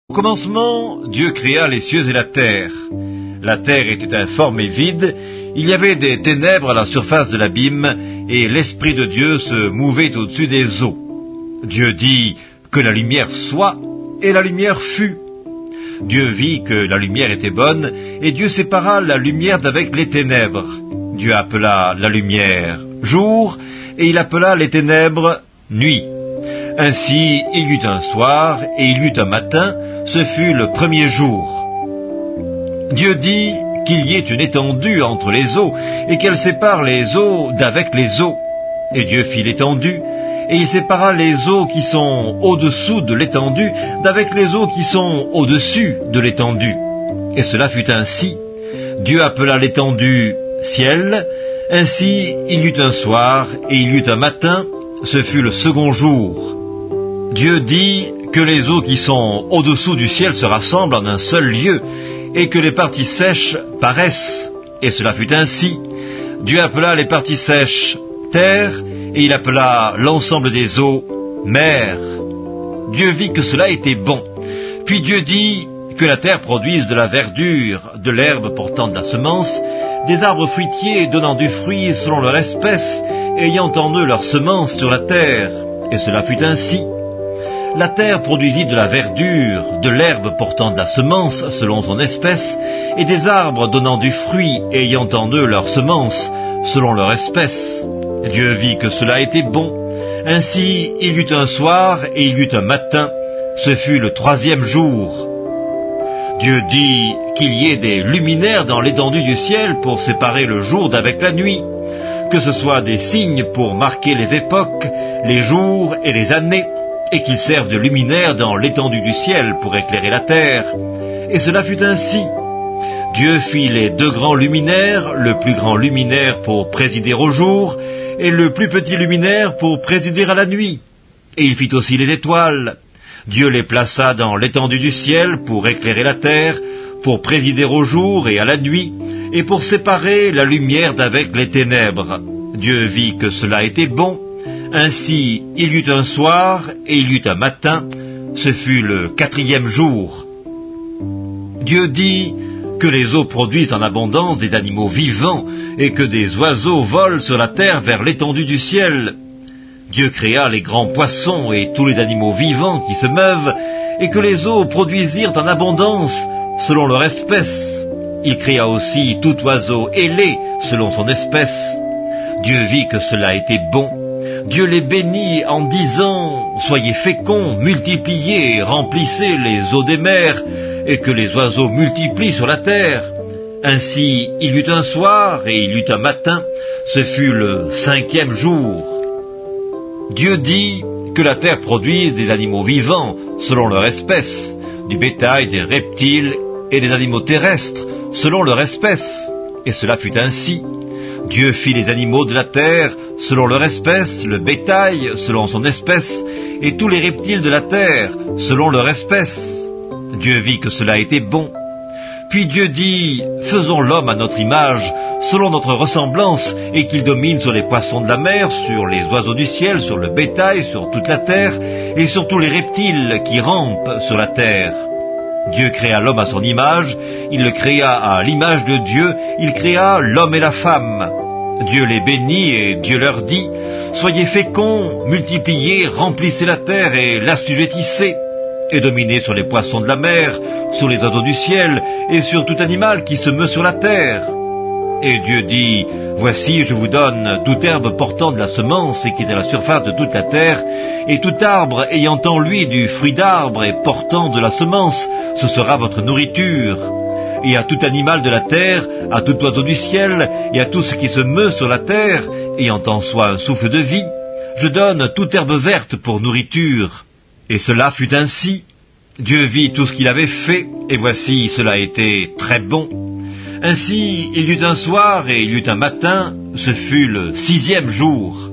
Au commencement, Dieu créa les cieux et la terre. La terre était informe et vide, il y avait des ténèbres à la surface de l'abîme, et l'Esprit de Dieu se mouvait au-dessus des eaux. Dieu dit que la lumière soit, et la lumière fut. Dieu vit que la lumière était bonne, et Dieu sépara la lumière d'avec les ténèbres. Dieu appela la lumière jour, et il appela les ténèbres nuit. Ainsi il y eut un soir, et il y eut un matin, ce fut le premier jour. Dieu dit qu'il y ait une étendue entre les eaux, et qu'elle sépare les eaux d'avec les eaux. Et Dieu fit l'étendue, et il sépara les eaux qui sont au-dessous de l'étendue d'avec les eaux qui sont au-dessus de l'étendue. Et cela fut ainsi. Dieu appela l'étendue ciel. Ainsi il y eut un soir, et il y eut un matin, ce fut le second jour. Dieu dit que les eaux qui sont au-dessous du ciel se rassemblent en un seul lieu, et que les parties sèches paraissent. Et cela fut ainsi. Dieu appela les parties sèches terre, et il appela l'ensemble des eaux mer. Dieu vit que cela était bon. Puis Dieu dit que la terre produise de la verdure, de l'herbe portant de la semence, des arbres fruitiers donnant du fruit selon leur espèce, ayant en eux leur semence sur la terre. Et cela fut ainsi. La terre produisit de la verdure, de l'herbe portant de la semence selon son espèce, et des arbres donnant du fruit, ayant en eux leur semence selon leur espèce. Dieu vit que cela était bon. Ainsi il y eut un soir et il y eut un matin, ce fut le troisième jour. Dieu dit qu'il y ait des luminaires dans l'étendue du ciel pour séparer le jour d'avec la nuit, que ce soit des signes pour marquer les époques, les jours et les années, et qu'ils servent de luminaires dans l'étendue du ciel pour éclairer la terre. Et cela fut ainsi. Dieu fit les deux grands luminaires, le plus grand luminaire pour présider au jour, et le plus petit luminaire pour présider à la nuit. Et il fit aussi les étoiles. Dieu les plaça dans l'étendue du ciel pour éclairer la terre, pour présider au jour et à la nuit, et pour séparer la lumière d'avec les ténèbres. Dieu vit que cela était bon. Ainsi il y eut un soir et il y eut un matin, ce fut le quatrième jour. Dieu dit que les eaux produisent en abondance des animaux vivants, et que des oiseaux volent sur la terre vers l'étendue du ciel. Dieu créa les grands poissons et tous les animaux vivants qui se meuvent, et que les eaux produisirent en abondance selon leur espèce. Il créa aussi tout oiseau ailé selon son espèce. Dieu vit que cela était bon. Dieu les bénit en disant « Soyez féconds, multipliez, remplissez les eaux des mers, et que les oiseaux multiplient sur la terre. » Ainsi il y eut un soir et il y eut un matin, ce fut le cinquième jour. Dieu dit que la terre produise des animaux vivants selon leur espèce, du bétail, des reptiles et des animaux terrestres selon leur espèce. Et cela fut ainsi. Dieu fit les animaux de la terre selon leur espèce, le bétail selon son espèce, et tous les reptiles de la terre selon leur espèce. Dieu vit que cela était bon. Puis Dieu dit, faisons l'homme à notre image, selon notre ressemblance, et qu'il domine sur les poissons de la mer, sur les oiseaux du ciel, sur le bétail, sur toute la terre, et sur tous les reptiles qui rampent sur la terre. Dieu créa l'homme à son image, il le créa à l'image de Dieu, il créa l'homme et la femme. Dieu les bénit et Dieu leur dit, soyez féconds, multipliez, remplissez la terre et l'assujettissez, et dominez sur les poissons de la mer, sur les oiseaux du ciel, et sur tout animal qui se meut sur la terre. Et Dieu dit, voici je vous donne toute herbe portant de la semence et qui est à la surface de toute la terre, et tout arbre ayant en lui du fruit d'arbre et portant de la semence, ce sera votre nourriture. Et à tout animal de la terre, à tout oiseau du ciel, et à tout ce qui se meut sur la terre, ayant en soi un souffle de vie, je donne toute herbe verte pour nourriture. Et cela fut ainsi. Dieu vit tout ce qu'il avait fait, et voici cela était très bon. Ainsi il y eut un soir et il y eut un matin, ce fut le sixième jour.